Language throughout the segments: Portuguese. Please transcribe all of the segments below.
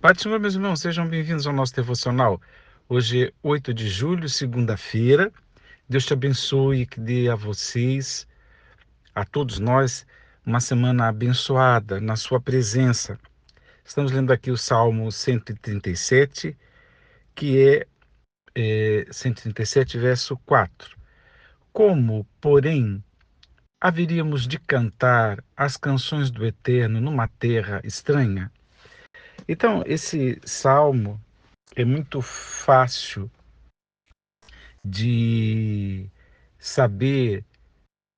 Pai do Senhor, meus irmãos, sejam bem-vindos ao nosso devocional. Hoje é 8 de julho, segunda-feira. Deus te abençoe e que dê a vocês, a todos nós, uma semana abençoada na sua presença. Estamos lendo aqui o Salmo 137, que é 137, verso 4. Como, porém, haveríamos de cantar as canções do Eterno numa terra estranha? Então, esse salmo é muito fácil de saber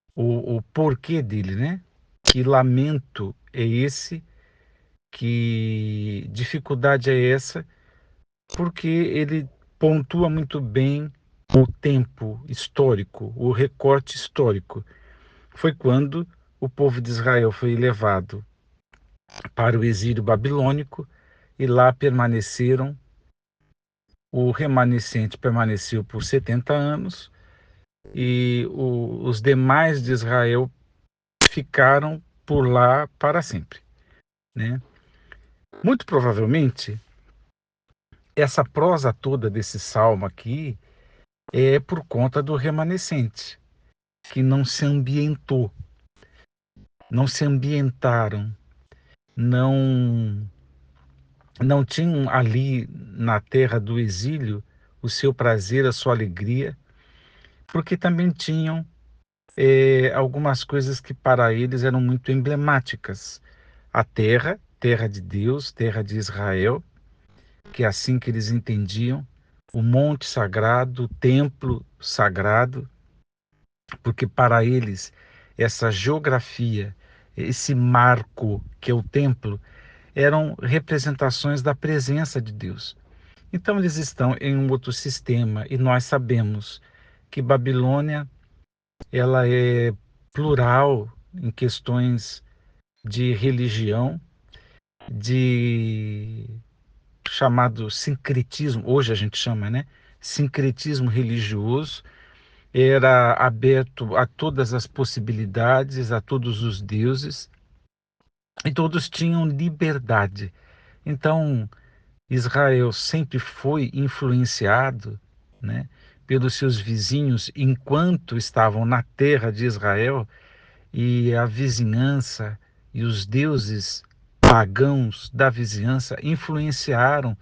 o porquê dele, né? Que lamento é esse, que dificuldade é essa, porque ele pontua muito bem o tempo histórico, o recorte histórico. Foi quando o povo de Israel foi levado para o exílio babilônico e lá permaneceram. O remanescente permaneceu por 70 anos e os demais de Israel ficaram por lá para sempre, né? Muito provavelmente, essa prosa toda desse salmo aqui é por conta do remanescente, que não se ambientou, não se ambientaram, não, não tinham ali na terra do exílio o seu prazer, a sua alegria, porque também tinham algumas coisas que para eles eram muito emblemáticas. A terra, terra de Deus, terra de Israel, que é assim que eles entendiam, o monte sagrado, o templo sagrado, porque para eles essa geografia, esse marco que é o templo, eram representações da presença de Deus. Então eles estão em um outro sistema e nós sabemos que Babilônia ela é plural em questões de religião, de chamado sincretismo, hoje a gente chama, né? Sincretismo religioso, era aberto a todas as possibilidades, a todos os deuses, e todos tinham liberdade. Então, Israel sempre foi influenciado, né, pelos seus vizinhos enquanto estavam na terra de Israel, e a vizinhança e os deuses pagãos da vizinhança influenciaram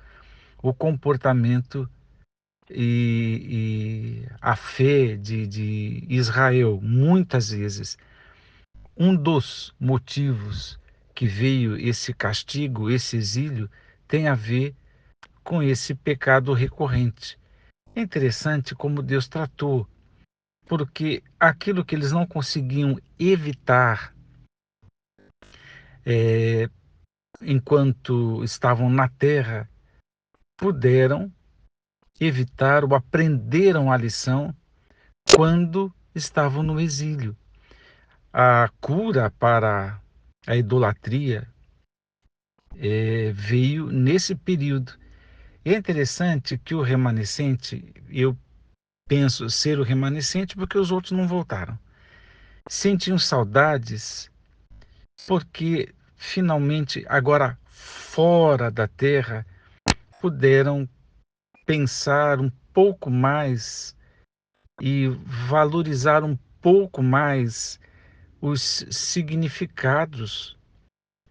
o comportamento e a fé de Israel. Muitas vezes, um dos motivos que veio esse castigo, esse exílio, tem a ver com esse pecado recorrente. É interessante como Deus tratou, porque aquilo que eles não conseguiam evitar é, enquanto estavam na terra, puderam evitar ou aprenderam a lição quando estavam no exílio. A cura para a idolatria veio nesse período. E é interessante que o remanescente, eu penso ser o remanescente porque os outros não voltaram. Sentiam saudades porque finalmente, agora fora da terra, puderam pensar um pouco mais e valorizar um pouco mais os significados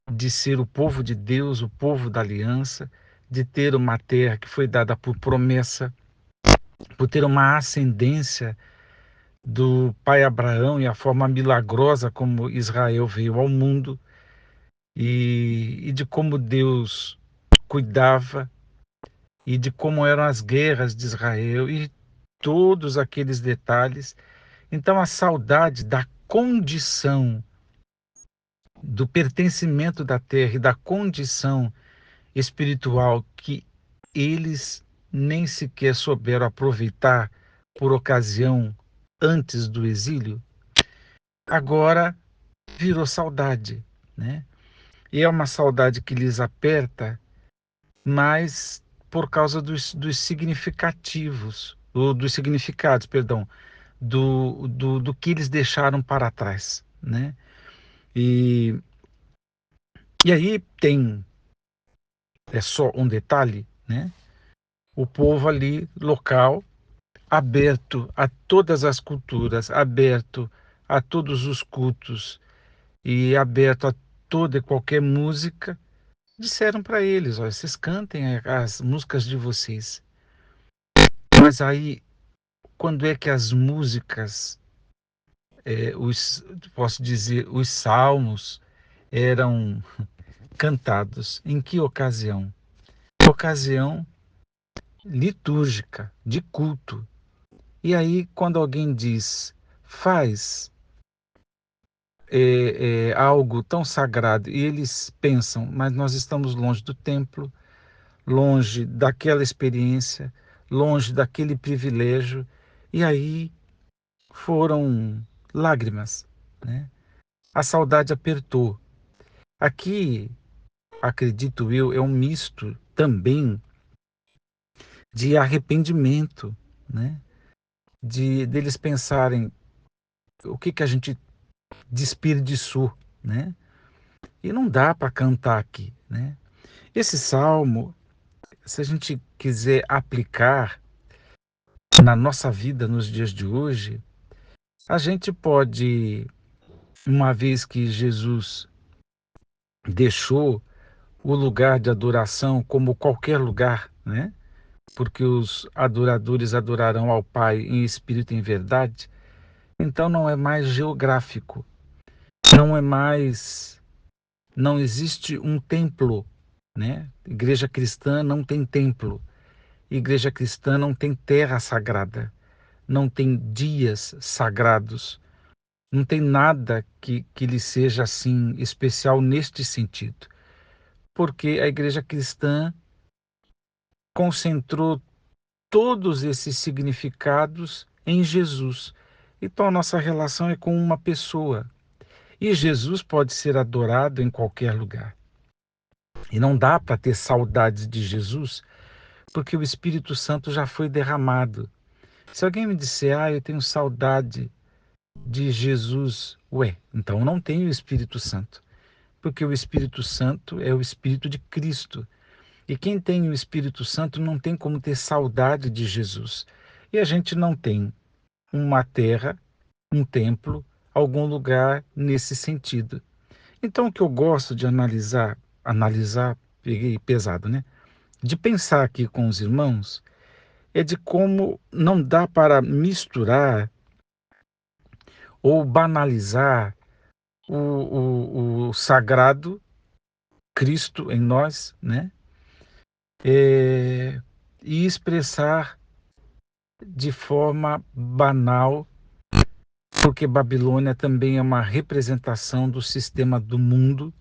de ser o povo de Deus, o povo da aliança, de ter uma terra que foi dada por promessa, por ter uma ascendência do pai Abraão e a forma milagrosa como Israel veio ao mundo e de como Deus cuidava e de como eram as guerras de Israel e todos aqueles detalhes. Então a saudade da condição do pertencimento da terra e da condição espiritual que eles nem sequer souberam aproveitar por ocasião antes do exílio, agora virou saudade, né? E é uma saudade que lhes aperta, mas por causa dos significativos, ou dos significados, perdão, do que eles deixaram para trás, né? E, e aí tem é só um detalhe, né? O povo ali local, aberto a todas as culturas, aberto a todos os cultos e aberto a toda e qualquer música, disseram para eles: olha, vocês cantem as músicas de vocês. Mas aí, quando é que as músicas, posso dizer, os salmos eram cantados? Em que ocasião? Ocasião litúrgica, de culto. E aí, quando alguém diz, faz algo tão sagrado, e eles pensam, mas nós estamos longe do templo, longe daquela experiência, longe daquele privilégio, e aí foram lágrimas, né? A saudade apertou. Aqui, acredito eu, é um misto também de arrependimento, né? De deles pensarem o que que a gente desperdiçou, né? E não dá para cantar aqui, né? Esse salmo, se a gente quiser aplicar na nossa vida nos dias de hoje, a gente pode, uma vez que Jesus deixou o lugar de adoração como qualquer lugar, né? Porque os adoradores adorarão ao Pai em espírito e em verdade, então não é mais geográfico, não é mais, não existe um templo, né? Igreja cristã não tem templo, igreja cristã não tem terra sagrada, não tem dias sagrados, não tem nada que lhe seja assim especial neste sentido, porque a igreja cristã concentrou todos esses significados em Jesus. Então a nossa relação é com uma pessoa. E Jesus pode ser adorado em qualquer lugar. E não dá para ter saudades de Jesus, porque o Espírito Santo já foi derramado. Se alguém me disser, eu tenho saudade de Jesus, ué, então não tenho o Espírito Santo, porque o Espírito Santo é o Espírito de Cristo. E quem tem o Espírito Santo não tem como ter saudade de Jesus. E a gente não tem uma terra, um templo, algum lugar nesse sentido. Então o que eu gosto de analisar, peguei pesado, né? De pensar aqui com os irmãos, é de como não dá para misturar ou banalizar o sagrado, Cristo em nós, né? É, e expressar de forma banal, porque Babilônia também é uma representação do sistema do mundo,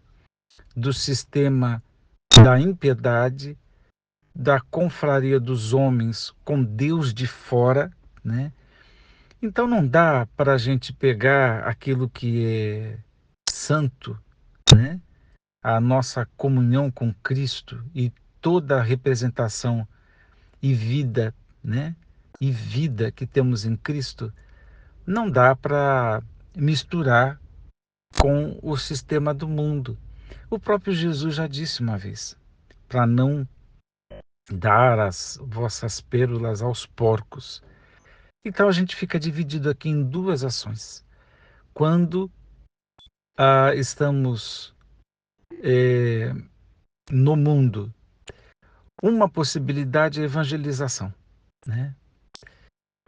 do sistema da impiedade, da confraria dos homens com Deus de fora, né? Então não dá para a gente pegar aquilo que é santo, né? A nossa comunhão com Cristo e toda a representação e vida, né? E vida que temos em Cristo, não dá para misturar com o sistema do mundo. O próprio Jesus já disse uma vez, para não dar as vossas pérolas aos porcos. Então a gente fica dividido aqui em duas ações. Quando estamos no mundo, uma possibilidade é evangelização, né?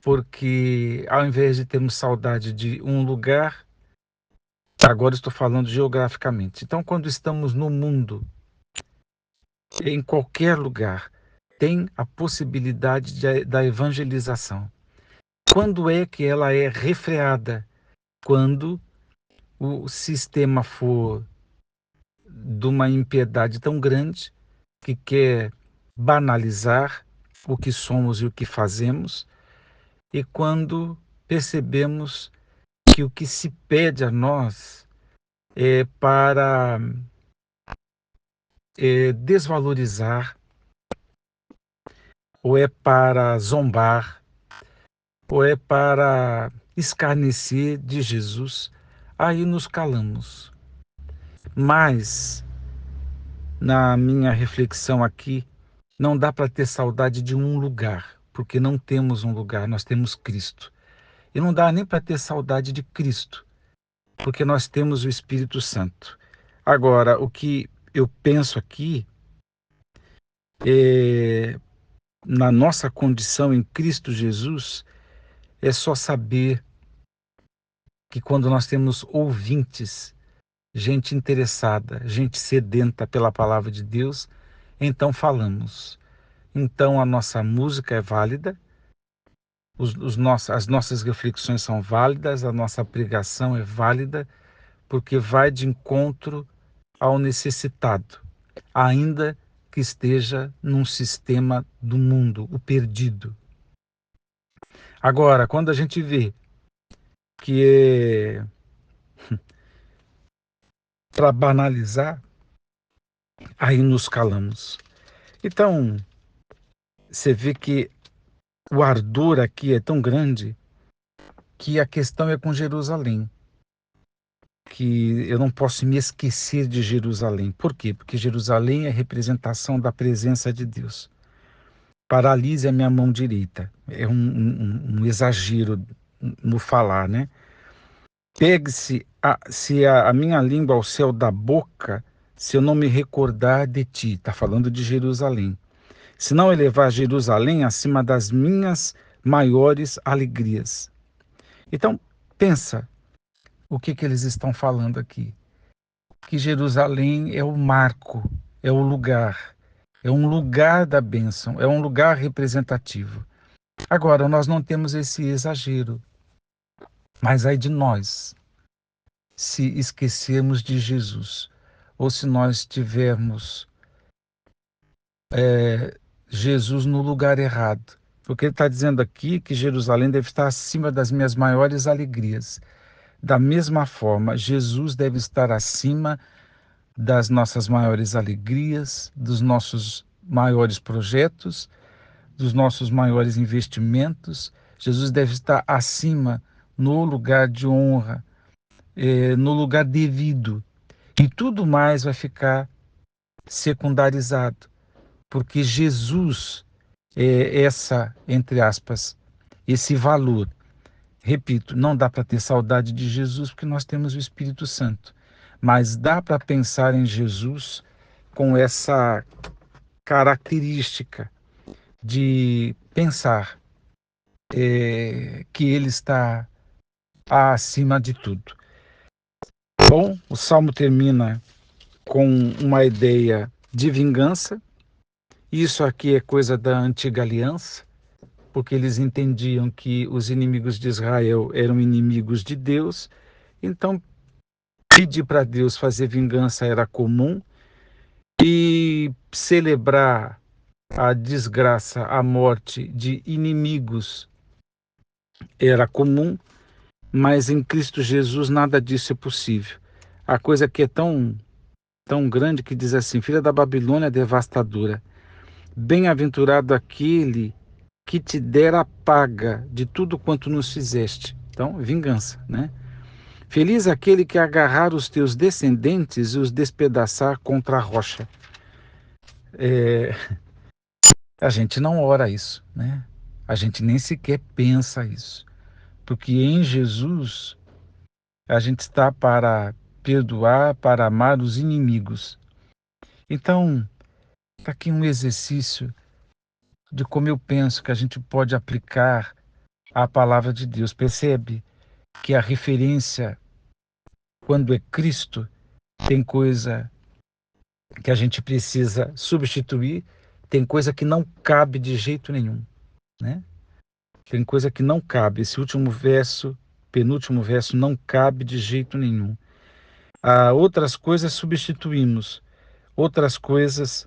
Porque ao invés de termos saudade de um lugar, agora estou falando geograficamente. Então, quando estamos no mundo, em qualquer lugar, tem a possibilidade da evangelização. Quando é que ela é refreada? Quando o sistema for de uma impiedade tão grande que quer banalizar o que somos e o que fazemos, e quando percebemos que o que se pede a nós é para desvalorizar, ou é para zombar, ou é para escarnecer de Jesus, aí nos calamos. Mas na minha reflexão aqui, não dá para ter saudade de um lugar, porque não temos um lugar, nós temos Cristo. E não dá nem para ter saudade de Cristo, porque nós temos o Espírito Santo. Agora, o que eu penso aqui é, na nossa condição em Cristo Jesus, é só saber que quando nós temos ouvintes, gente interessada, gente sedenta pela palavra de Deus, então falamos. Então a nossa música é válida, as nossas reflexões são válidas, a nossa pregação é válida, porque vai de encontro ao necessitado, ainda que esteja num sistema do mundo, o perdido. Agora, quando a gente vê que é para banalizar, aí nos calamos. Então, você vê que o ardor aqui é tão grande que a questão é com Jerusalém, que eu não posso me esquecer de Jerusalém. Por quê? Porque Jerusalém é representação da presença de Deus. Paralise a minha mão direita. É um exagero no falar, né? Pegue-se se a minha língua ao céu da boca, se eu não me recordar de ti. Está falando de Jerusalém. Se não elevar Jerusalém acima das minhas maiores alegrias. Então, pensa o que eles estão falando aqui. Que Jerusalém é o marco, é o lugar, é um lugar da bênção, é um lugar representativo. Agora, nós não temos esse exagero, mas ai de nós se esquecermos de Jesus, ou se nós tivermos Jesus no lugar errado. Porque ele está dizendo aqui que Jerusalém deve estar acima das minhas maiores alegrias. Da mesma forma, Jesus deve estar acima das nossas maiores alegrias, dos nossos maiores projetos, dos nossos maiores investimentos. Jesus deve estar acima, no lugar de honra, no lugar devido. E tudo mais vai ficar secundarizado, porque Jesus é essa, entre aspas, esse valor. Repito, não dá para ter saudade de Jesus porque nós temos o Espírito Santo, mas dá para pensar em Jesus com essa característica de pensar que Ele está acima de tudo. Bom, o Salmo termina com uma ideia de vingança. Isso aqui é coisa da antiga aliança, porque eles entendiam que os inimigos de Israel eram inimigos de Deus, então pedir para Deus fazer vingança era comum e celebrar a desgraça, a morte de inimigos era comum, mas em Cristo Jesus nada disso é possível. A coisa que é tão grande que diz assim: filha da Babilônia devastadora, bem-aventurado aquele que te der a paga de tudo quanto nos fizeste. Então, vingança, né? Feliz aquele que agarrar os teus descendentes e os despedaçar contra a rocha. A gente não ora isso, né? A gente nem sequer pensa isso. Porque em Jesus a gente está para perdoar, para amar os inimigos. Então, está aqui um exercício de como eu penso que a gente pode aplicar a palavra de Deus. Percebe que a referência, quando é Cristo, tem coisa que a gente precisa substituir, tem coisa que não cabe de jeito nenhum, né? Tem coisa que não cabe. Esse último verso, penúltimo verso, não cabe de jeito nenhum. Outras coisas substituímos, outras coisas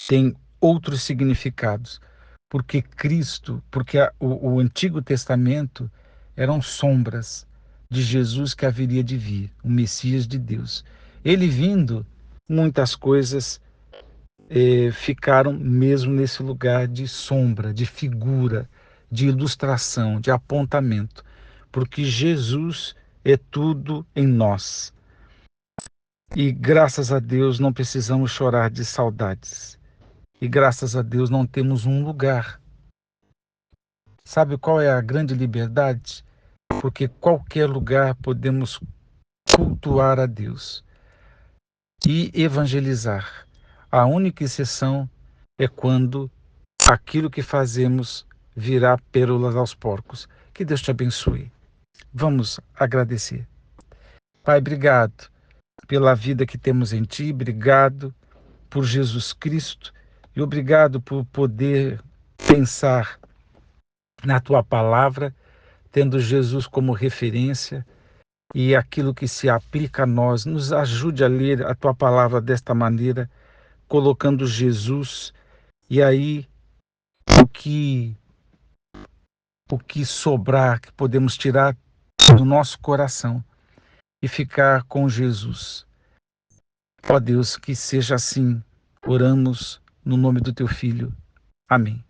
têm outros significados. Porque Cristo, porque o Antigo Testamento eram sombras de Jesus que haveria de vir, o Messias de Deus. Ele vindo, muitas coisas ficaram mesmo nesse lugar de sombra, de figura, de ilustração, de apontamento, porque Jesus é tudo em nós. E graças a Deus não precisamos chorar de saudades. E graças a Deus não temos um lugar. Sabe qual é a grande liberdade? Porque qualquer lugar podemos cultuar a Deus e evangelizar. A única exceção é quando aquilo que fazemos virá pérolas aos porcos. Que Deus te abençoe. Vamos agradecer. Pai, obrigado pela vida que temos em Ti, obrigado por Jesus Cristo e obrigado por poder pensar na Tua palavra, tendo Jesus como referência e aquilo que se aplica a nós. Nos ajude a ler a Tua palavra desta maneira, colocando Jesus, e aí o que, o que sobrar, que podemos tirar do nosso coração e ficar com Jesus. Ó Deus, que seja assim. Oramos no nome do Teu Filho. Amém.